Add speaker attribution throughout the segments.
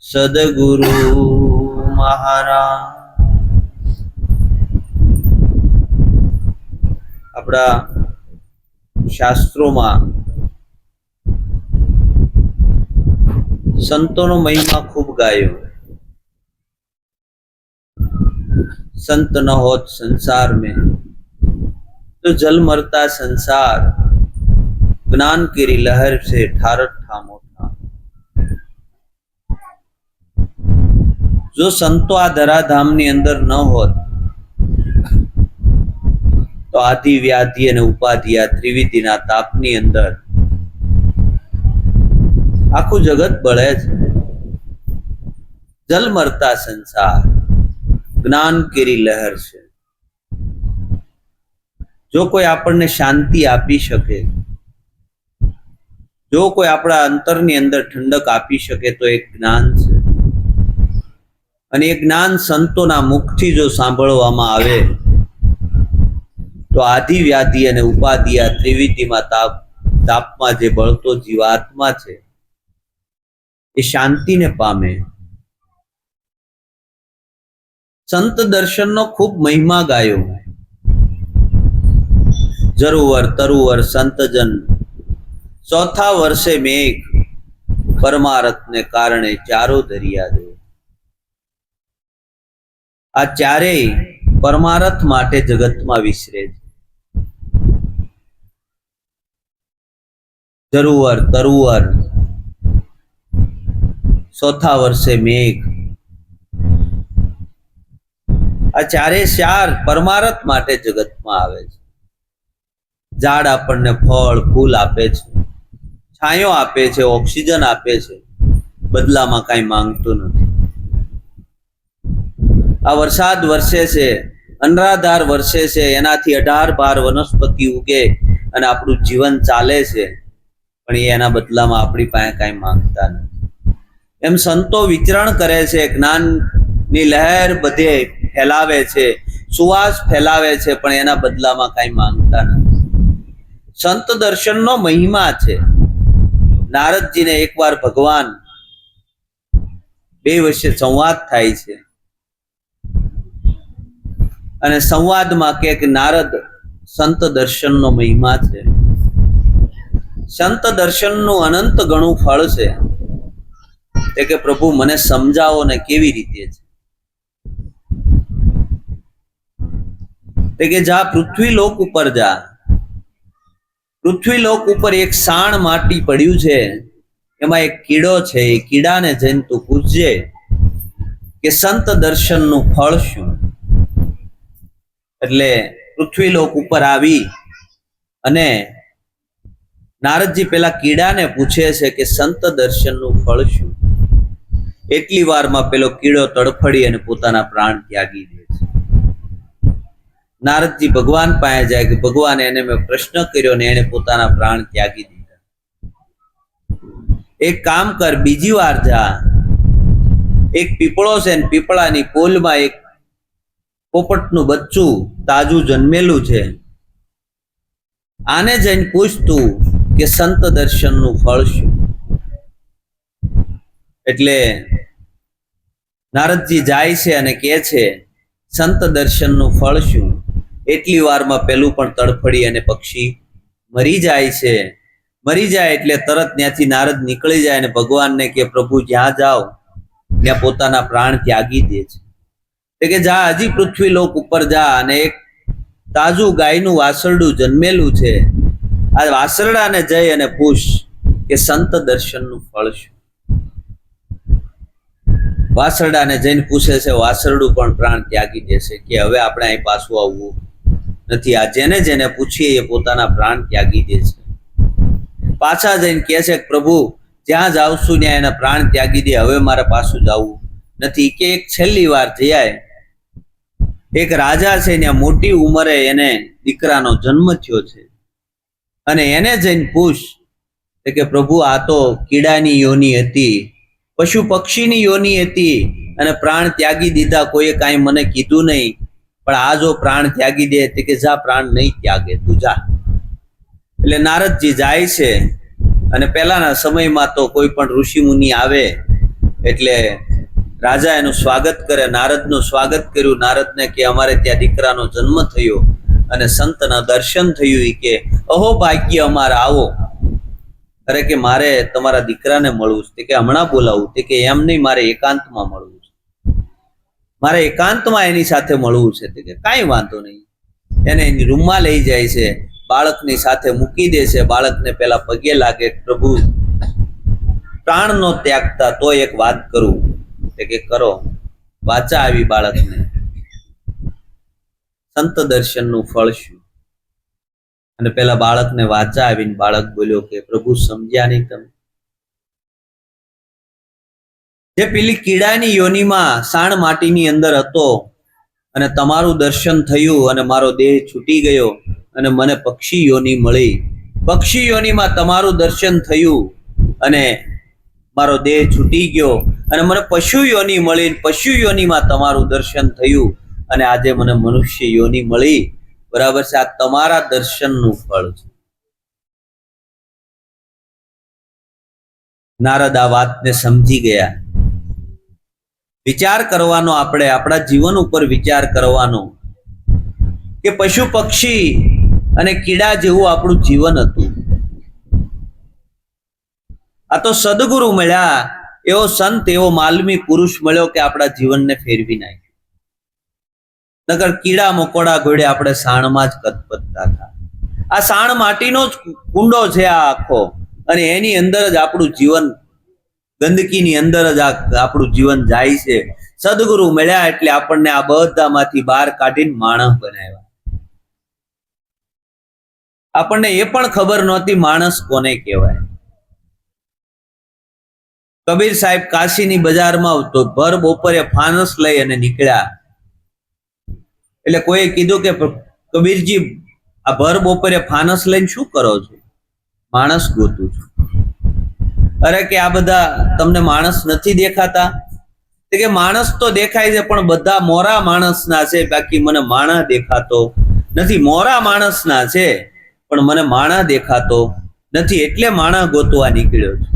Speaker 1: સદગુરુ મહારાજ આપણા શાસ્ત્રોમાં સંતોનો મહિમા ખૂબ ગાયો। संत न होत संसार में तो जल मरता संसार, ज्ञान की लहर से ठारत ठामो था। जो संतो आ धराधाम नी अंदर न होत तो आदि व्याधि अने उपाधि आ त्रिविधि ना तापनी अंदर आखू जगत बळे छे। जल मरता संसार, ज्ञान केरी लहर से। जो कोई आपने शांति आपी शके, जो कोई अपना अंतरनी अंदर ठंडक आपी शके तो एक ज्ञान छे। अने एक ज्ञान संतोना मुखथी जो सांभळवामां आवे तो आदि व्याधि अने उपाधि आ त्रिविधिमां तापमां जे बळतो जीवात्मा छे ए शांति ने पामे। संत दर्शन नो खूब महिमा गायो। जरूवर तरुवर संतजन, चौथा वर्षे मेघ, परमारथ ने कारणे चारो दरिया दे। आ चारे परमारथ माटे जगत में विसरे। जरूवर तरुवर, चौथा वर्षे मेघ, आ चारे चार परमारथ माटे जगत में आवे छे। झाड़ आपने फल फूल आपे छे, छायो आपे छे, ऑक्सीजन आपे छे, बदला में कई मांगतो नथी। आ वरसाद वरसे छे, अनराधार वरसे छे, एनाथी 18-12 वनस्पति उगे अने आपणुं जीवन चाले छे, पण एना बदला में आपणी पासे कई मांगता नथी। एम संतो विचरण करे छे, ज्ञान नी लहर बधे फैलावे छे, सुवास फैलावे छे, पण एना बदला में कई मांगता नथी। संत दर्शन नो महिमा छे। नारद जी ने एक बार भगवान बे वच्चे संवाद थाय छे अने संवाद में के नारद संत दर्शन नो महिमा छे। संत दर्शन नु अनंत गणु फल छे। ते के प्रभु मने समजावो ने केवी रीते छे। ते के जा पृथ्वी लोक उपर जा। पृथ्वी लोक उपर एक साण माटी पड्યું છે, એમાં એક કીડો છે। એ કીડાને જઈને તું પૂછજે કે સંત દર્શનનું ફળ શું। એટલે પૃથ્વી લોક ઉપર આવી અને નારદજી પેલા કીડાને પૂછે છે કે સંત દર્શનનું ફળ શું। એટલી વારમાં પેલો કીડો તડફડી અને પોતાના પ્રાણ ત્યાગી દે છે। नारदजी भगवान पाए जाए कि भगवान एने में प्रश्न कर्यो ने एने पोताना प्राण त्यागी दीधा। एक काम कर, बीजी वार जा। एक पीपळो छे ने पीपळानी पोलमां एक पोपटनुं बच्चुं ताजू जन्मेलुं छे। आने जईने पूछ तू के संत दर्शननुं फळ शुं। एटले नारदजी जाय छे अने कहे छे संत दर्शननुं फळ शुं। એટલી વારમાં પેલું પણ તડફડી અને પક્ષી મરી જાય છે। મરી જાય એટલે તરત ત્યાંથી નારદ નીકળી જાય અને ભગવાનને કે પ્રભુ જ્યાં જાઓ ત્યાં પોતાના પ્રાણ ત્યાગી દે છે। એટલે કે જા હજી પૃથ્વી લોક ઉપર જા અને એક તાજું ગાયનું વાસરડું જન્મેલું છે। આ વાસરડાને જઈ અને પૂછ કે સંત દર્શનનું ફળ શું। વાસરડાને જઈને પૂછે છે। વાસરડું પણ પ્રાણ ત્યાગી દેશે કે હવે આપણે અહીં પાછું આવવું નથી। આ જેને જેને પૂછીએ એ પોતાના પ્રાણ ત્યાગી દે છે। પાછા જઈને કહે છે પ્રભુ જ્યાં જાઉં છું ત્યાં એના પ્રાણ ત્યાગી દે, હવે મારે પાછું જવું નથી। કે એક છેલ્લી વાર જયાય। એક રાજા છે ને મોટી ઉંમરે એને દીકરાનો જન્મ થયો છે અને એને જઈને પૂછ કે પ્રભુ આ તો કીડાની યોની હતી, પશુ પક્ષીની યોની હતી અને પ્રાણ ત્યાગી દીધા, કોઈએ કાંઈ મને કીધું નહીં, પણ આ જો પ્રાણ ત્યાગી દે તે કે જા પ્રાણ નહીં ત્યાગે, તું જા। એટલે નારદજી જાય છે અને પહેલાના સમયમાં તો કોઈ પણ ઋષિ મુનિ આવે એટલે રાજા એનું સ્વાગત કરે, નારદનું સ્વાગત કર્યું. નારદને કે અમારે ત્યાં દીકરાનો જન્મ થયો અને સંતના દર્શન થયું. એ કે અહો ભાગ્ય અમારા, આવો. અરે કે મારે તમારા દીકરાને મળવું છે. તે કે હમણાં બોલાવું. તે કે એમ નહીં, મારે એકાંતમાં મળવું છે, મારે એકાંતમાં એની સાથે મળવું છે. તે કે કાંઈ વાંધો નહીં. એને એની રૂમમાં લઈ જાય છે, બાળકની સાથે મૂકી દે છે. બાળકને પેલા પગે લાગે, પ્રભુ પ્રાણનો ત્યાગતા તો એક વાત કરું. તે કે કરો. વાચા આવી બાળકને, સંત દર્શનનું ફળ શું? અને પેલા બાળકને વાચા આવીને બાળક બોલ્યો કે પ્રભુ સમજ્યા નહીં તમે? જે પેલી કીડાની યોનિમાં સાણ માટીની અંદર હતો અને તમારું દર્શન થયું અને મારો દેહ છૂટી ગયો અને મને પક્ષી યોની મળી. પક્ષી યોનીમાં તમારું દર્શન થયું અને મારો દેહ છૂટી ગયો અને મને પશુ યોની મળી. પશુ યોનીમાં તમારું દર્શન થયું અને આજે મને મનુષ્ય યોની મળી. બરાબર છે? આ તમારા દર્શનનું ફળ છે. નારદ આ વાતને સમજી ગયા. વિચાર કરવાનો, આપણે આપણા જીવન ઉપર વિચાર કરવાનો કે પશુ પક્ષી અને કીડા જેવું આપણું જીવન હતું. આ તો સદગુરુ મળ્યા, એવો સંત, એવો માલમી પુરુષ મળ્યો કે આપણા જીવનને ફેરવી નાખ્યું. નગર કીડા મકોડા ઘોડે આપણે સાણમાં જ કતપતતા હતા. આ સાણ માટીનો જ કુંડો છે આ આખો, અને એની અંદર જ આપણું જીવન, ગંદકીની અંદર જ આપણું જીવન જાય છે. સદગુરુ મળ્યા એટલે આપણને આ બધામાંથી બહાર કાઢીને માણસ બનાવ્યા. આપણને એ પણ ખબર નહોતી માણસ કોને કહેવાય. કબીર સાહેબ કાશીની બજારમાં તો ભર બપોરે ફાનસ લઈ અને નીકળ્યા. એટલે કોઈએ કીધું કે કબીરજી, આ ભર બપોરે ફાનસ લઈને શું કરો છો? માણસ ગોતું છું. અરે કે આ બધા તમને માણસ નથી દેખાતા? કે માણસ તો દેખાય છે પણ બધા મોરા માણસના છે, બાકી મને માણા દેખાતો નથી. મોરા માણસના છે પણ મને માણા દેખાતો નથી, એટલે માણા ગોતવા નીકળ્યો છું.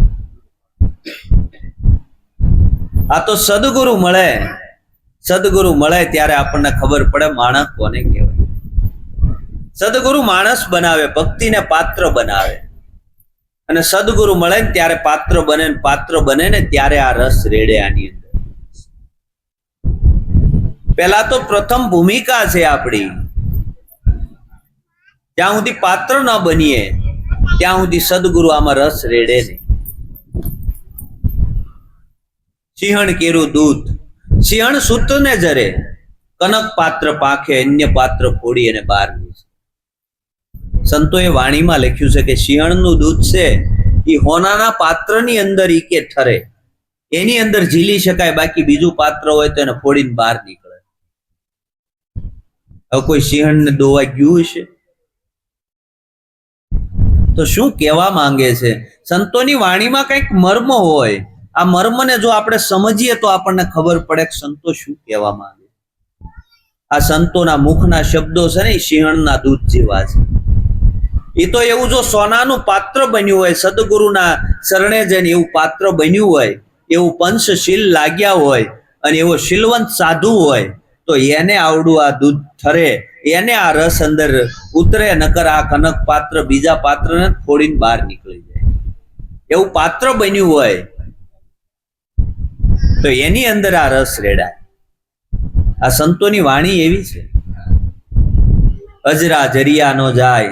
Speaker 1: આ તો સદગુરુ મળે, સદગુરુ મળે ત્યારે આપણને ખબર પડે માણસ કોને કહેવાય. સદગુરુ માણસ બનાવે, ભક્તિને પાત્ર બનાવે, અને સદગુરુ મળે ને ત્યારે પાત્ર બને. પાત્ર બને ને ત્યારે આ રસ રેડે આની અંદર. પેલા તો પ્રથમ ભૂમિકા છે આપણી. જ્યાં સુધી પાત્ર ન બનીએ ત્યાં સુધી સદગુરુ આમાં રસ રેડે નહીં. સિંહણ કેરું દૂધ, સિંહણ સૂત ને જરે, કનક પાત્ર પાંખે અન્ય પાત્ર ફોડી અને બહાર નીકળે. સંતોએ વાણીમાં લખ્યું છે કે સિંહણનું દૂધ છે એ હોનાના પાત્રની અંદર ઈ કે ઠરે, એની અંદર ઝીલી શકાય, બાકી બીજું પાત્ર હોય તો એને ફોડીને બહાર નીકળે. હવે કોઈ સિંહણને દોવા ગયું હશે તો શું કહેવા માંગે છે? સંતોની વાણીમાં કંઈક મર્મ હોય. આ મર્મને જો આપણે સમજીએ તો આપણને ખબર પડે કે સંતો શું કહેવા માંગે. આ સંતોના મુખના શબ્દો છે ને, સિંહણના દૂધ જેવા છે. એ તો એવું જો સોનાનું પાત્ર બન્યું હોય, સદગુરુના શરણે જઈને એવું પાત્ર બન્યું હોય, એવું પંચશીલ લાગ્યા હોય અને એવો શીલવંત સાધુ હોય તો એને આવડું આ દૂધ ઠરે, એને આ રસ અંદર ઉતરે. નકર આ કનક પાત્ર બીજા પાત્રને ફોડીને બહાર નીકળી જાય. એવું પાત્ર બન્યું હોય તો એની અંદર આ રસ રેડાય. આ સંતોની વાણી એવી છે. અજરા જરિયા નો જાય,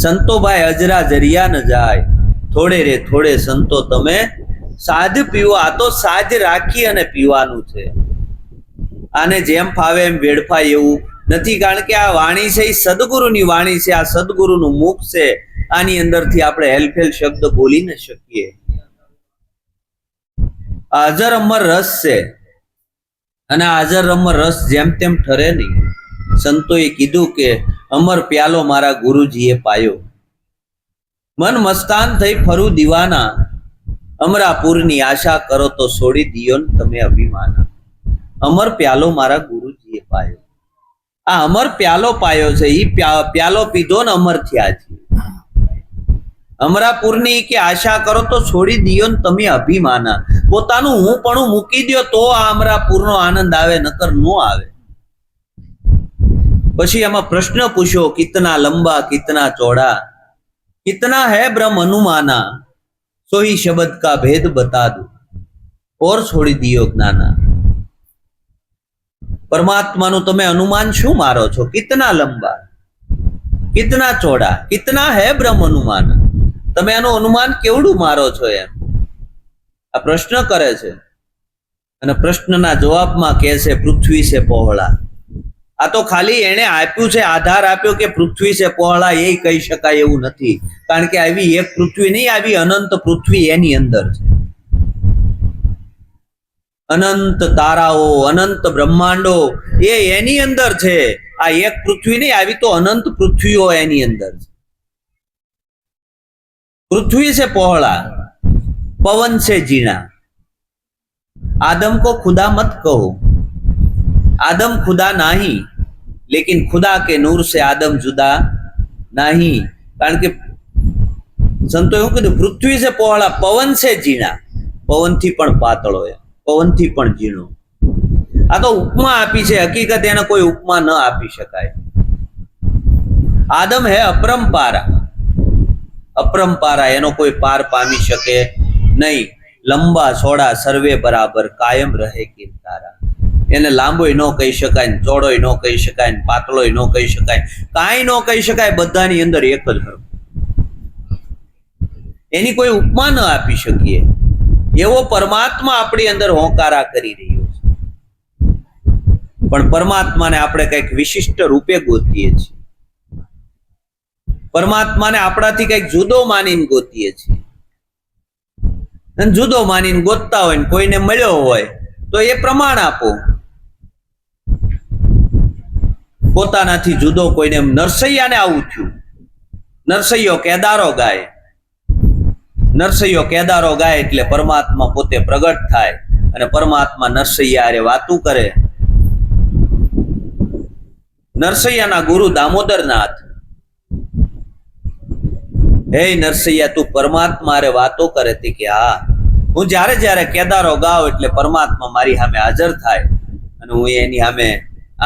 Speaker 1: સંતો ભાઈ અજરા જરિયા ન જાય. થોડે રે થોડે સંતો તમે સાજ પીવો. આ તો સાજ રાખી અને પીવાનું છે. આને જેમ ફાવે એમ વેડફાય એવું નથી, કારણ કે આ વાણી છે એ સદગુરુની વાણી છે. આ સદગુરુનું મુખ છે. આની અંદરથી આપણે હેલફેલ શબ્દ બોલી ન શકીએ. અજર અમર રસ છે અને આ અજર અમર રસ જેમ તેમ ઠરે નહીં. સંતોએ કીધું કે અમર પ્યાલો મારા ગુરુજીએ પાયો, મન મસ્તાન થઈ ફરું દીવાના. અમરાપુરની આશા કરો તો છોડી દિયો ને તમે અભિમાના. અમર પ્યાલો મારા ગુરુજીએ પાયો. આ અમર પ્યાલો પાયો છે. એ પ્યાલો પીધો ને અમર થયા છે. અમરાપુરની કે આશા કરો તો છોડી દિયો ને તમે અભિમાના. પોતાનું હું પણ મૂકી દ્યો તો આ અમરાપુરનો આનંદ આવે, નકર નો આવે. પછી એમાં પ્રશ્ન પૂછ્યો, કિતના લંબા કિતના ચોડા, कितना है ब्रह्म अनुमाना, सोही शब्द का भेद बता दो और छोड़ी दियो ज्ञाना. પરમાત્માનું તમે અનુમાન શું મારો છો? કિતના લંબા કિતના ચોડા, કિતના હે બ્રહ્મ અનુમાન, તમે એનું અનુમાન કેવડું મારો છો? એમ આ પ્રશ્ન કરે છે. અને પ્રશ્નના જવાબમાં કહે છે, પૃથ્વી સે પહોળા. આ તો ખાલી એને આપ્યું છે, આધાર આપ્યો કે પૃથ્વી સે પહોળા, એ કહી શકાય એવું નથી. કારણ કે આવી એક પૃથ્વી નહીં, આવી અનંત પૃથ્વી એની અંદર છે. અનંત તારાઓ, અનંત બ્રહ્માંડો એ એની અંદર છે. આ એક પૃથ્વી નહીં, આવી તો અનંત પૃથ્વીઓ એની અંદર છે. પૃથ્વી से पहुंचा, पवन से जीना. आदम को खुदा मत कहो, आदम खुदा नहीं, लेकिन खुदा के नूर से आदम जुदा नहीं. કારણ કે સંતો એવું કીધું, પૃથ્વી से पहुंचा, पवन से जीना. પવનથી પણ પાતળો, પવનથી પણ ઝીણો. આ તો ઉપમા આપી છે, હકીકત એને કોઈ ઉપમા ન આપી શકાય. આદમ હે અપરંપારા, અપરંપારા, એનો કોઈ પાર પામી શકે નહીં. લંબા ચોડા સર્વે બરાબર, કાયમ રહે કિરતારા. એને લાંબોય ન કહી શકાય, ને ચોડોય ન કહી શકાય, ને પાતળોય ન કહી શકાય, કાંઈ ન કહી શકાય. બધાની અંદર એક જ હરખ. એની કોઈ ઉપમા ન આપી શકીએ એવો પરમાત્મા આપણી અંદર હોંકારા કરી રહ્યો છે. પણ પરમાત્માને આપણે કંઈક વિશિષ્ટ રૂપે ગોતીએ છીએ. પરમાત્માને આપણાથી કંઈક જુદો માનીને ગોતીએ છીએ. અને જુદો માનીને ગોતતા હોય ને કોઈને મળ્યો હોય તો એ પ્રમાણ આપો. પોતાનાથી જુદો કોઈને, નરસૈયાને આવું થયું. નરસૈયો કેદારો ગાય, નરસૈયો કેદારો ગાય એટલે પરમાત્મા પોતે પ્રગટ થાય અને પરમાત્મા નરસૈયા હારે વાતું કરે. નરસૈયાના ગુરુ દામોદરનાથ, હે નરસૈયા તું પરમાત્મા હારે વાતો કરે? તે કે હા, હું જ્યારે જ્યારે કેદારો ગાઉં એટલે પરમાત્મા મારી સામે હાજર થાય અને હું એની સામે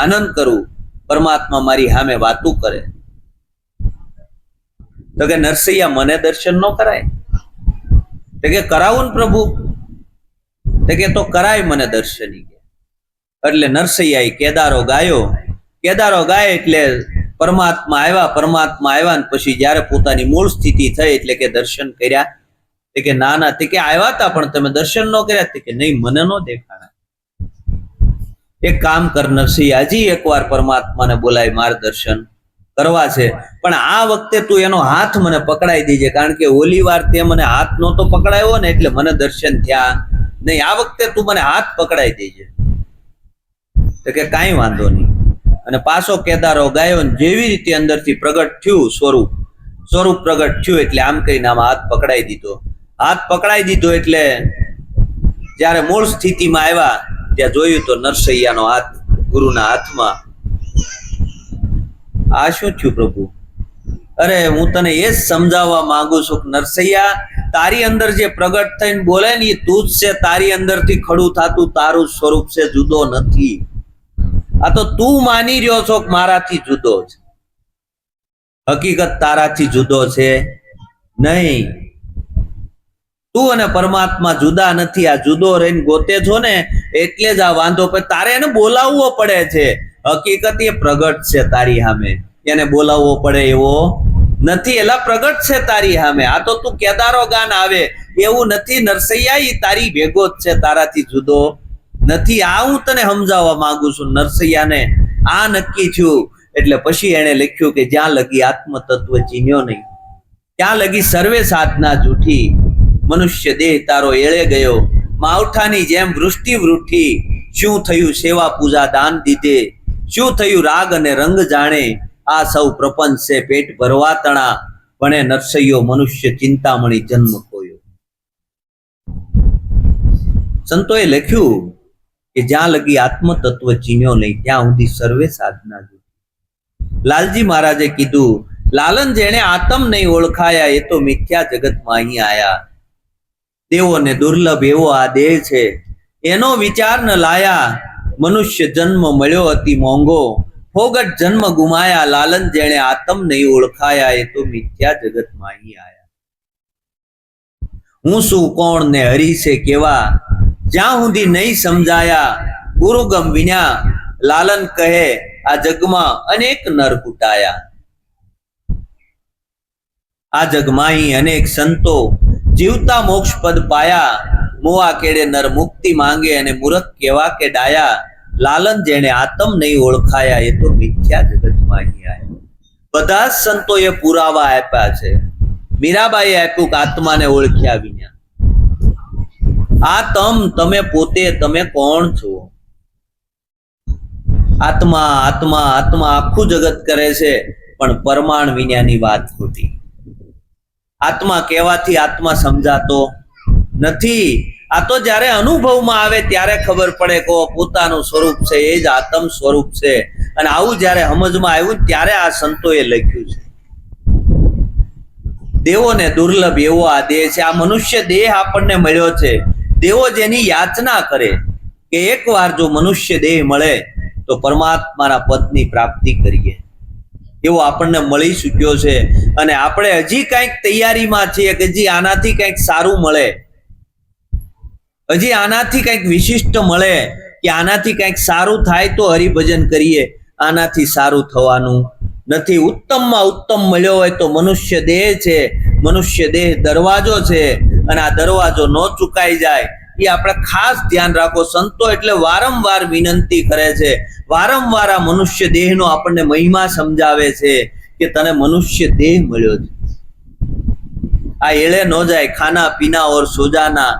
Speaker 1: આનંદ કરું. પરમાત્મા મારી સામે વાતું કરે. તો કે નરસૈયા મને દર્શન ન કરાય? તો કે કરાવું ને પ્રભુ. તો કે તો કરાય મને દર્શન. એટલે નરસૈયા કેદારો ગાયો. કેદારો ગાય એટલે પરમાત્મા આવ્યા ને પછી જયારે પોતાની મૂળ સ્થિતિ થઈ એટલે કે દર્શન કર્યા. તે કે ના ના, તે કે આવ્યા હતા પણ તમે દર્શન ન કર્યા? તે કે નહીં, મને ન દેખાણા. એક કામ કર નરસૈયા, હજી એકવાર પરમાત્માને બોલાય, મારે દર્શન કરવા છે. પણ આ વખતે તું એનો હાથ મને પકડાઈ દેજે, કારણ કે ઓલી વાર તે મને હાથ નહોતો પકડાયો ને એટલે મને દર્શન થયા નહીં. આ વખતે તું મને હાથ પકડાઈ દેજે. તો કે કાંઈ વાંધો નહીં. અને પાછો કેદારો ગાયો, જેવી રીતે અંદરથી પ્રગટ થયું સ્વરૂપ પ્રગટ થયું એટલે આમ કહીને આમ હાથ પકડાઈ દીધો. હાથ પકડાઈ દીધો એટલે જ્યારે મૂળ સ્થિતિમાં આવ્યા ત્યાં જોયું તો નરસૈયાનો હાથ ગુરુના હાથમાં. આ શું થયું પ્રભુ? અરે હું તને એ જ સમજાવવા માંગુ છું કે નરસૈયા, તારી અંદર જે પ્રગટ થઈને બોલે ને એ તું જ છે. તારી અંદરથી ખડું થાતું તારું સ્વરૂપ છે, જુદો નથી. આ તો તું માની રહ્યો છો કે મારાથી જુદો છે. હકીકત તારાથી જુદો છે નહીં. તું અને પરમાત્મા જુદા નથી. આ જુદો રહીને ગોતે છો ને એટલે જ આ વાંધો. તારે એને બોલાવવો પડે છે. હકીકત એ પ્રગટ છે તારી સામે, એને બોલાવવો પડે એવો નથી. એલા પ્રગટ છે તારી સામે. આ તો તું કેદારો ગાન આવે એવું નથી. નરસૈયા એ તારી ભેગો જ છે, તારાથી જુદો નથી. આ હું તને સમજાવવા માંગુ છું. નરસૈયાને આ નક્કી થયું એટલે પછી એને લખ્યું કે જ્યાં લગી આત્મ તત્વ ચીન્યો નહીં, ત્યાં લગી સર્વે સાધના જૂઠી. મનુષ્ય દેહ તારો એળે ગયો, માવઠાની જેમ વૃષ્ટિ વૃઠી. શું થયું સેવા પૂજા દાન દીધે, શું થયું રાગ અને રંગ જાણે. આ સૌ પ્રપંચ છે પેટ ભરવા તણા, ભણે નરસૈયો મનુષ્ય ચિંતામણી જન્મ ખોયો. સંતોએ લખ્યું કે જ્યાં લગી આત્મ તત્વ ચીન્યો નહીં ત્યાં સુધી સર્વે સાધના જૂઠી. લાલજી મહારાજે કીધું લાલન જેણે આતમ નહીં ઓળખાયા એ તો મિથ્યા જગતમાં અહીં આયા. દેવોને દુર્લભ એવો આ દેહ છે, એનો વિચાર ન લાયા. મનુષ્ય જન્મ મળ્યો અતિ મોંઘો, ફોગટ જન્મ ગુમાયા. લાલન જેણે આતમ નહીં ઓળખાયા એ તો મિથ્યા જગતમાં અહીં આયા. હું શું કોણ ને હરી છે કેવા, જ્યાં સુધી નહીં સમજાયા. ગુરુગમ વિના લાલન કહે આ જગમાં અનેક નર કુટાયા. આ જગમાં અનેક સંતો જીવતા મોક્ષ પદ પાયા. મોવા કેડે નર મુક્તિ માંગે અને મૂરખ કેવા કે ડાયા. લાલન જેણે આતમ નહીં ઓળખાયા એ તો મિથ્યા જગતમાં અહીં આયા. બધા જ સંતોએ પુરાવા આપ્યા છે. મીરાબાઈએ આપ્યું કે આત્માને ઓળખ્યા વિના. આ તમે પોતે તમે કોણ છો? આત્મા આત્મા આત્મા આખું જગત કરે છે, પણ પરમાણ વિનાની વાત ખોટી. આત્મા કહેવાથી આત્મા સમજાતો નથી. આ તો જ્યારે અનુભવમાં આવે ત્યારે ખબર પડે કે પોતાનું સ્વરૂપ છે એ જ આત્મ સ્વરૂપ છે. અને આવું જ્યારે સમજમાં આવ્યું ત્યારે આ સંતોએ લખ્યું છે. દેવોને દુર્લભ એવો આ દેહ છે. આ મનુષ્ય દેહ આપણને મળ્યો છે. દેવો જેની યાચના કરે કે એકવાર જો મનુષ્ય દેહ મળે તો પરમાત્માના પદની પ્રાપ્તિ કરીએ, એવો આપણને મળી ચૂક્યો છે. અને આપણે હજી કંઈક તૈયારીમાં છીએ કે હજી આનાથી કંઈક સારું મળે, હજી આનાથી કંઈક વિશિષ્ટ મળે, કે આનાથી કંઈક સારું થાય તો હરિભજન કરીએ. આનાથી સારું થવાનું નથી. ઉત્તમમાં ઉત્તમ મળ્યો હોય તો મનુષ્ય દેહ છે. મનુષ્ય દેહ દરવાજો છે, અને આ દરવાજો ન ચૂકાઈ જાય એ આપણે ખાસ ધ્યાન રાખો. સંતો એટલે વારંવાર વિનંતી કરે છે, વારંવાર આ મનુષ્ય દેહનો આપણને મહિમા સમજાવે છે કે તને મનુષ્ય દેહ મળ્યો છે. આ એળે ન જાય. ખાના પીના ઓર સોજાના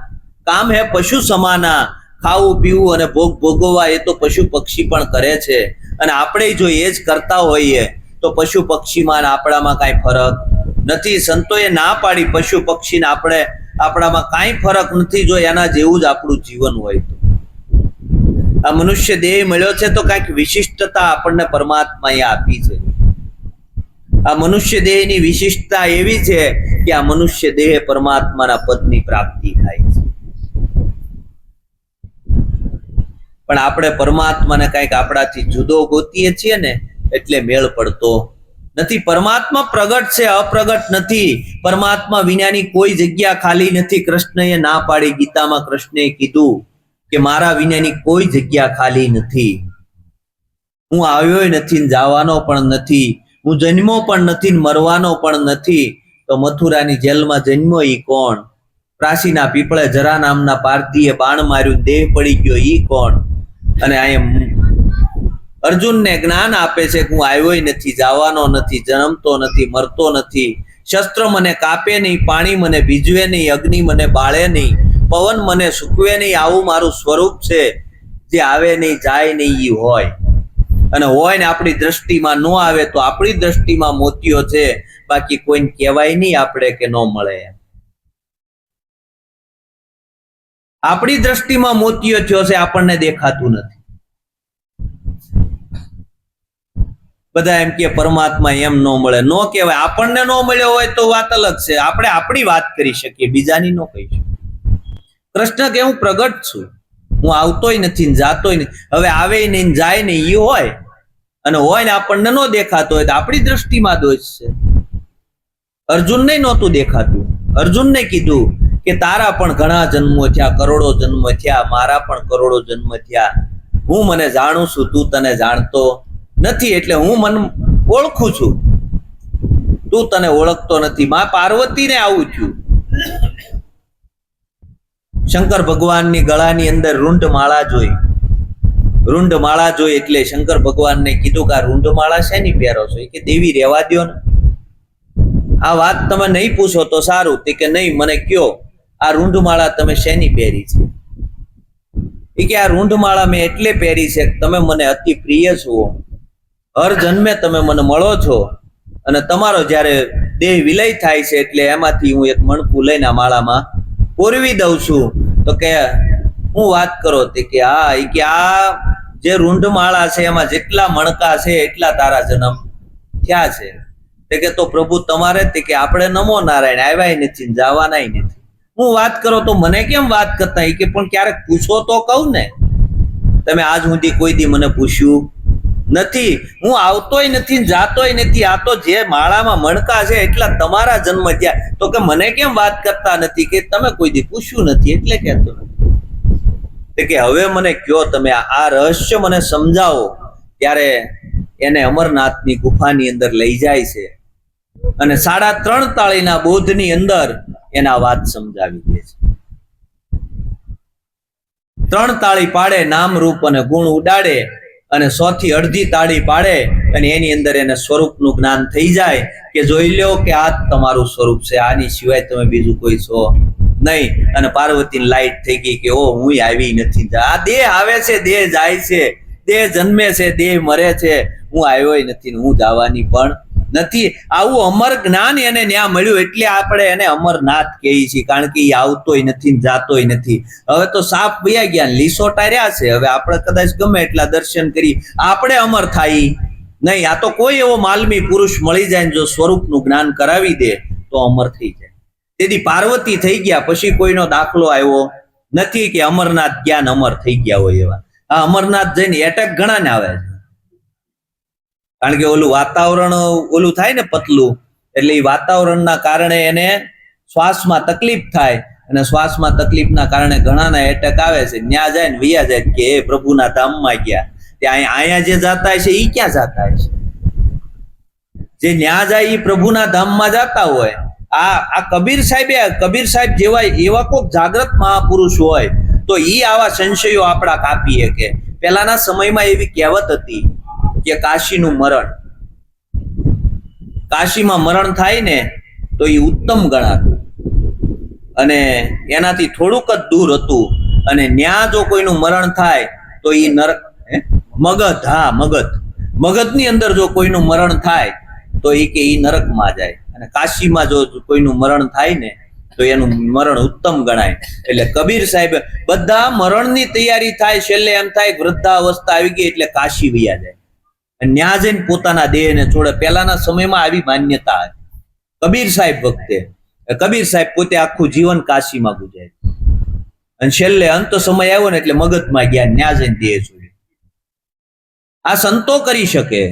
Speaker 1: કામ હે પશુ સમાના. ખાવું પીવું અને ભોગ ભોગવવા એ તો પશુ પક્ષી પણ કરે છે. અને આપણે જો એ જ કરતા હોઈએ તો પશુ પક્ષીમાં આપણામાં કાંઈ ફરક નથી. સંતોએ ના પાડી પશુ પક્ષીને આપણામાં કાંઈ ફરક નથી જો એના જેવું જ આપણું જીવન હોય તો. આ મનુષ્ય દેહ મળ્યો છે તો કાંઈક વિશિષ્ટતા આપણને પરમાત્માએ આપી છે. આ મનુષ્ય દેહની વિશિષ્ટતા એવી છે કે આ મનુષ્ય દેહ પરમાત્માના પદની પ્રાપ્તિ થાય છે. પણ આપણે પરમાત્માને કંઈક આપણાથી જુદો ગોતીએ છીએ ને એટલે મેળ પડતો નથી. પરમાત્મા પ્રગટ છે, અપ્રગટ નથી. પરમાત્મા વિનાની કોઈ જગ્યા ખાલી નથી. કૃષ્ણએ ના પાડી. ગીતામાં કૃષ્ણએ કીધું કે મારા વિનાની કોઈ જગ્યા ખાલી નથી. હું આવ્યો નથી, જવાનો પણ નથી. હું જન્મો પણ નથી, મરવાનો પણ નથી. તો મથુરાની જેલમાં જન્મ્યો ઈ કોણ? પ્રાચીના પીપળે જરા નામના પારધીએ બાણ માર્યું, દેહ પડી ગયો ઈ કોણ? અને અહીંયા અર્જુનને જ્ઞાન આપે છે કે હું આવ્યો નથી, જવાનો નથી, જન્મતો નથી, મરતો નથી. શસ્ત્ર મને કાપે નહીં, પાણી મને ભીજવે નહીં, અગ્નિ મને બાળે નહીં, પવન મને સૂકવે નહીં. આવું મારું સ્વરૂપ છે. જે આવે નહીં જાય નહીં ઈ હોય. અને હોય ને આપણી દ્રષ્ટિમાં ન આવે તો આપણી દ્રષ્ટિમાં મોતિયો છે. બાકી કોઈને કહેવાય નહીં આપણે કે ન મળે. આપણી દ્રષ્ટિમાં મોતિયો થયો છે, આપણને દેખાતું નથી. બધા એમ કે પરમાત્મા એમ ન મળે, ન કહેવાય. આપણને ન મળ્યો હોય તો વાત અલગ છે. આપણે આપણી વાત કરી શકીએ, બીજાની ન કહી શકીએ. કૃષ્ણ કે હું પ્રગટ છું, હું આવતોય નથી ને જાતોય નહીં. હવે આવે નહીં જાય નહીં એ હોય, અને હોય ને આપણને ન દેખાતો હોય તો આપણી દ્રષ્ટિમાં દોષ છે. અર્જુનને નહોતું દેખાતું. અર્જુનને કીધું કે તારા પણ ઘણા જન્મો થયા, કરોડો જન્મ થયા, મારા પણ કરોડો જન્મ થયા. હું મને જાણું છું, તું તને જાણતો નથી. એટલે હું મને ઓળખું છું, તું તને ઓળખતો નથી. માં પાર્વતીને આવું થયું. શંકર ભગવાનની ગળાની અંદર રૂંઢ માળા જોઈ. રૂંઢ માળા જોઈ એટલે શંકર ભગવાનને કીધું કે આ રૂંઢ માળા શેની પહેરો છો? કે દેવી રહેવા દ્યો ને, આ વાત તમે નહીં પૂછો તો સારું. તે કે નહીં, મને કયો આ રૂંઢ માળા તમે શેની પહેરી છે? એ કે આ રૂંઢ માળા મેં એટલે પહેરી છે કે તમે મને અતિ પ્રિય છો. હર જન્મે તમે મને મળો છો, અને તમારો જ્યારે દેહ વિલય થાય છે એટલે એમાંથી હું એક મણકું લઈને આ માળામાં પોરવી દઉં છું. તો કે હું વાત કરો? તે કે હા. એ કે આ જે રૂંઢ માળા છે એમાં જેટલા મણકા છે એટલા તારા જન્મ થયા છે. કે તો પ્રભુ તમારે તે કે આપણે નમો નારાયણ આવ્યા નથી ને જવાના નથી. હું વાત કરો તો મને કેમ વાત કરતા? કે પણ ક્યારેક પૂછો તો કહું ને. તમે આજ સુધી કોઈ દી મને પૂછ્યું નથી. હું આવતોય નથી ને જાતોય નથી. આ તો જે માળામાં મણકા છે એટલા તમારા જન્મ થયા, તો કે મને કેમ વાત કરતા નથી? કે તમે કોઈ દી પૂછ્યું નથી એટલે કહેતો નથી. કે હવે મને કયો, તમે આ રહસ્ય મને સમજાવો. ત્યારે એને અમરનાથની ગુફાની અંદર લઈ જાય છે અને 3.5 તાળીના બોધની અંદર એના વાત સમજાવી દે છે. 3 તાળી પાડે, નામ રૂપ અને ગુણ ઉડાડે, અને 100 થી અડધી તાળી પાડે અને એની અંદર એને સ્વરૂપનું જ્ઞાન થઈ જાય કે જોઈ લો કે આ તમારું સ્વરૂપ છે, આની સિવાય તમે બીજું કોઈ છો નહીં. અને પાર્વતીની લાઈટ થઈ ગઈ કે ઓ હું આવી નથી. આ દેહ આવે છે, દેહ જાય છે, દેહ જન્મે છે, દેહ મરે છે, હું આવ્યો નથી, હું જવાની પણ નથી. આવું અમર જ્ઞાન એને ન્યા મળ્યું એટલે આપણે એને અમરનાથ કહીએ છીએ, કારણ કે એ આવતોય નથી ને જાતોય નથી. હવે તો સાપ વયા ગયા, લીસોટા રહ્યા છે. હવે આપણે કદાચ ગમે એટલા દર્શન કરી, આપણે અમર થાય નહીં. આ તો કોઈ એવો માલમી પુરુષ મળી જાય ને જો સ્વરૂપનું જ્ઞાન કરાવી દે તો અમર થઈ જાય. તેથી પાર્વતી થઈ ગયા, પછી કોઈનો દાખલો આવ્યો નથી કે અમરનાથ જ્ઞાન અમર થઈ ગયા હોય એવા. આ અમરનાથ જઈને એટેક ઘણા ને આવે છે, કારણ કે ઓલું વાતાવરણ ઓલું થાય ને પતલું, એટલે એ વાતાવરણના કારણે એને શ્વાસમાં તકલીફ થાય, અને શ્વાસમાં તકલીફના કારણે ઘણાના એટેક આવે છે. ન્યા જાય ને વૈયા જાય કે એ પ્રભુના ધામમાં ગયા. ત્યાં અહીંયા જે જાતા છે એ ક્યાં જાતા છે? જે ન્યા જાય એ પ્રભુના ધામમાં જાતા હોય. આ કબીર સાહેબ જેવા એવા કોઈક જાગ્રત મહાપુરુષ હોય તો ઈ આવા સંશયો આપણા કાપીએ. કે પહેલાના સમયમાં એવી કહેવત હતી કે કાશીનું મરણ, કાશીમાં મરણ થાય ને તો એ ઉત્તમ ગણાતું, અને એનાથી થોડુંક જ દૂર હતું. અને ન્યા જો કોઈનું મરણ થાય તો એ નરક, મગધ, હા મગધની અંદર જો કોઈનું મરણ થાય તો એ કે એ નરકમાં જાય. અને કાશીમાં જો કોઈનું મરણ થાય ને તો એનું મરણ ઉત્તમ ગણાય. એટલે કબીર સાહેબ બધા મરણની તૈયારી થાય, છેલ્લે એમ થાય વૃદ્ધાવસ્થા આવી ગઈ એટલે કાશી વયા જાય, ન્યા જઈને પોતાના દેહને છોડે. પહેલાના સમયમાં આવી માન્યતા હતી. કબીર સાહેબ વખતે કબીર સાહેબ પોતે આખું જીવન કાશીમાં ગુજાર્યું, અને છેલ્લે અંત સમય આવ્યો ને એટલે મગધમાં ગયા, ન્યા જઈને દેહ છોડ્યો. આ સંતો કરી શકે,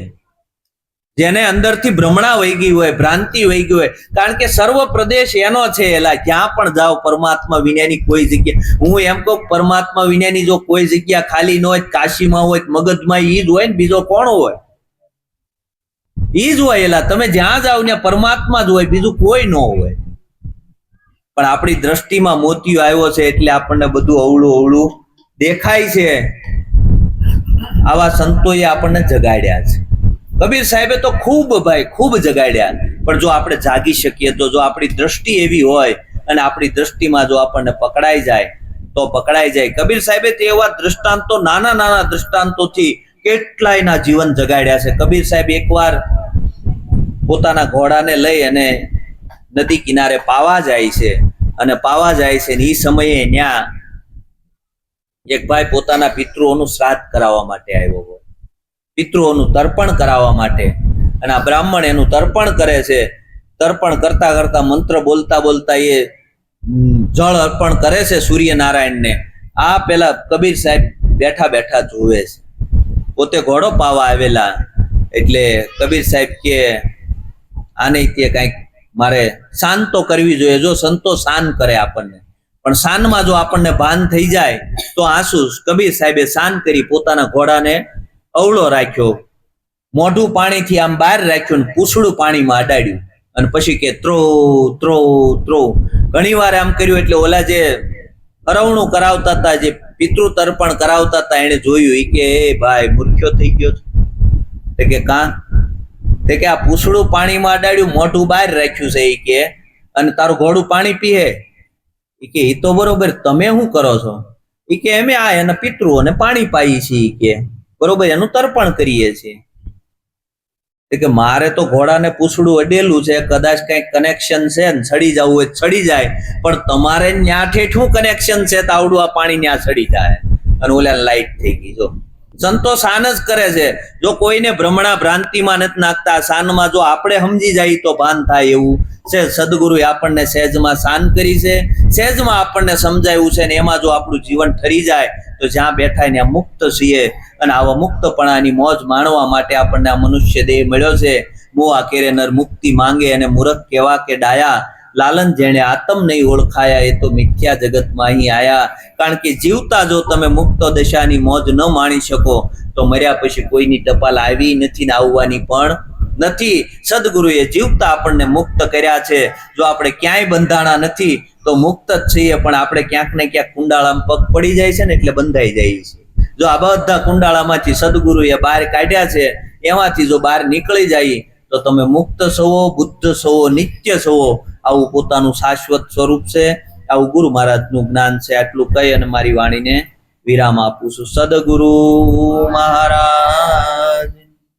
Speaker 1: જેને અંદરથી ભ્રમણા વહી ગઈ હોય, ભ્રાંતિ વહી ગઈ હોય. કારણ કે સર્વ પ્રદેશ એનો છે. એલા ક્યાં પણ જાઓ પરમાત્મા વિનાની કોઈ જગ્યા, હું એમ કહું પરમાત્મા વિનાની જો કોઈ જગ્યા ખાલી ન હોય, કાશીમાં હોય, મગધમાં ઈ જ હોય ને, બીજો કોણ હોય? ઈ જ હોય. એલા તમે જ્યાં જાઓ ત્યાં પરમાત્મા જ હોય, બીજું કોઈ ન હોય. પણ આપણી દ્રષ્ટિમાં મોતિયો આવ્યો છે એટલે આપણને બધું અવળું દેખાય છે. આવા સંતોએ આપણને જગાડ્યા છે. કબીર સાહેબે તો ખૂબ જગાડ્યા. પણ જો આપણે જાગી શકીએ તો, જો આપણી દ્રષ્ટિ એવી હોય અને આપણી દ્રષ્ટિમાં જો આપણને પકડાઈ જાય તો પકડાઈ જાય. કબીર સાહેબે તે એવા દ્રષ્ટાંતો, નાના દ્રષ્ટાંતોથી કેટલાયના જીવન જગાડ્યા છે. કબીર સાહેબ એકવાર પોતાના ઘોડાને લઈ અને નદી કિનારે પાવા જાય છે, અને પાવા જાય છે ને એ સમયે ત્યાં એક ભાઈ પોતાના પિતૃઓનું શ્રાદ્ધ કરાવવા માટે આવ્યો હોય, પિતૃઓનું તર્પણ કરાવવા માટે. અને આ બ્રાહ્મણ એનું તર્પણ કરે છે. તર્પણ કરતા કરતા મંત્ર બોલતા એ જળ અર્પણ કરે છે સૂર્યનારાયણને. આ પેલા કબીર સાહેબ બેઠા જોવે છે, પોતે ઘોડો પાવા આવેલા. એટલે કબીર સાહેબ કે આને તે કંઈક મારે શાન તો કરવી જોઈએ. જો સંતો શાન કરે આપણને, પણ શાનમાં જો આપણને ભાન થઈ જાય તો આંસુ. કબીર સાહેબે શાન કરી, પોતાના ઘોડાને અવળો રાખ્યો, મોઢું પાણીથી આમ બહાર રાખ્યું, પૂછડું પાણીમાં અડાડ્યું, અને પછી કે ત્રો ત્રો ત્રો ઘણી વાર આમ કર્યું. એટલે ઓલા જે હરવણું કરાવતા હતા, જે પિતૃ તર્પણ કરાવતા હતા, એને જોયું. કે એ ભાઈ મૂર્ખ્યો થઈ ગયો છે. કે કાં? કે આ પૂછડું પાણીમાં અડાડ્યું, મોઢું બહાર રાખ્યું છે, એ કે અને તારું ઘોડું પાણી પીએ. એ કે એ તો બરોબર, તમે શું કરો છો? એ કે અમે આ એના પિતૃઓને પાણી પાઈએ છીએ, કે બરોબર એનું તર્પણ કરીએ છીએ. કે મારે તો ઘોડાને પૂછડું અડેલું છે, કદાચ કઈક કનેક્શન છે ને સડી જવું હોય સડી જાય, પણ તમારે ન્યા ઠેઠ શું કનેક્શન છે? તાવડું આ પાણી ન્યા સડી જાય. અને ઓલા લાઈટ થઈ ગઈ. જો સંતો શાન જ કરે છે. જો કોઈને ભ્રમણા ભ્રાંતિમાં નથી નાખતા, શાનમાં જો આપણે સમજી જાય તો ભાન થાય એવું છે. સદગુરુએ આપણને સહેજમાં શાન કરી છે, સહેજમાં આપણને સમજાવ્યું છે, ને એમાં જો આપણું જીવન ઠરી જાય તો જ્યાં બેઠા ત્યાં મુક્ત છીએ. અને આવા મુક્તપણાની મોજ માણવા માટે આપણને આ મનુષ્ય દેહ મળ્યો છે. મોવા કેરે નર મુક્તિ માંગે અને મૂરખ કેવા કે ડાયા, લાલન જેણે આતમ નહીં ઓળખાયા એ તો મિથ્યા જગતમાં અહીં આયા. કારણ કે જીવતા જો તમે મુક્ત દશાની મોજ ન માણી શકો તો મર્યા પછી કોઈની ટપાલ આવી નથી ને આવવાની પણ નથી. સદગુરુએ જીવતા આપણને મુક્ત કર્યા છે. જો આપણે ક્યાંય બંધાણા નથી તો મુક્ત જ છીએ, પણ આપણે ક્યાંક ને ક્યાંક કુંડાળામાં પગ પડી જાય છે ને એટલે બંધાઈ જાય છે. જો આ બધા કુંડાળામાંથી સદગુરુએ બહાર કાઢ્યા છે, એમાંથી જો બહાર નીકળી જાય તો તમે મુક્ત છો, બુદ્ધ છો, નિત્ય છો. આવું પોતાનું શાશ્વત સ્વરૂપ છે. આવું ગુરુ મહારાજનું જ્ઞાન છે. આટલું કહી અને મારી વાણીને વિરામ આપું છું. સદગુરુ મહારાજ